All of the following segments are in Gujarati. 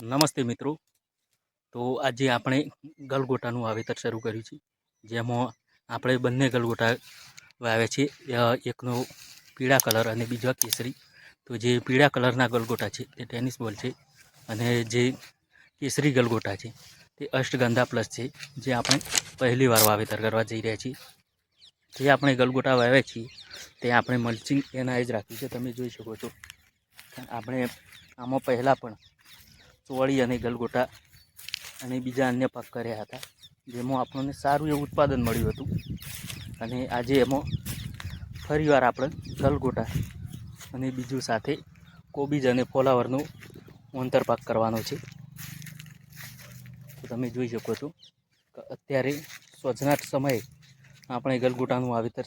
નમસ્તે મિત્રો. તો આજે આપણે ગલગોટાનું વાવેતર શરૂ કર્યું છે, જેમાં આપણે બંને ગલગોટા વાવ્યા છે, એકનો પીળા કલર અને બીજો કેસરી. તો જે પીળા કલરના ગલગોટા છે તે ટેનિસ બોલ છે, અને જે કેસરી ગલગોટા છે તે અષ્ટગંધા પ્લસ છે, જે આપણે પહેલી વાર વાવેતર કરવા જઈ રહ્યા છીએ. જે આપણે ગલગોટા વાવ્યા છીએ તે આપણે મલ્ચિંગ એના જ રાખ્યું છે. તમે જોઈ શકો છો, આપણે આમાં પહેલાં પણ ચોળી અને ગલગોટા અને બીજા અન્ય પાક કર્યા હતા, જેમાં આપણને સારું એવું ઉત્પાદન મળ્યું હતું. અને આજે એમાં ફરીવાર આપણે ગલગોટા અને બીજું સાથે કોબીજ અને ફ્લાવરનું આંતરપાક કરવાનો છે. તો તમે જોઈ શકો છો કે અત્યારે સોજના સમયે આપણે ગલગોટાનું વાવેતર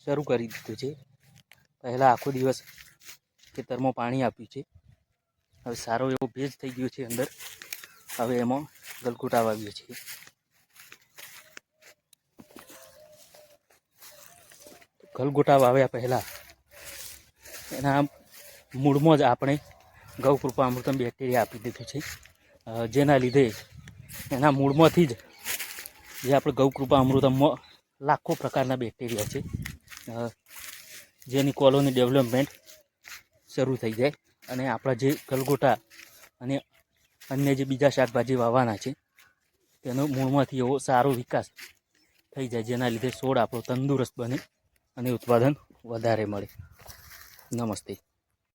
શરૂ કરી દીધું છે. પહેલાં આખો દિવસ ખેતરમાં પાણી આપ્યું છે. હવે સારો એવો ભેજ થઈ ગયો છે અંદર. હવે એમાં ગલગોટા વાવીએ છીએ. ગલગોટા વાવ્યા પહેલાં એના મૂળમાં જ આપણે ગૌકૃપા અમૃતમ બેક્ટેરિયા આપી દીધું છે, જેના લીધે એના મૂળમાંથી જ જે આપણે ગૌકૃપા અમૃતમમાં લાખો પ્રકારના બેક્ટેરિયા છે, જેની કોલોની ડેવલપમેન્ટ શરૂ થઈ જાય અને આપણા જે ગલગોટા અને અન્ય જે બીજા શાકભાજી વાવવાના છે તેનો મૂળમાંથી એવો સારો વિકાસ થઈ જાય, જેના લીધે છોડ આપણો તંદુરસ્ત બને અને ઉત્પાદન વધારે મળે. નમસ્તે.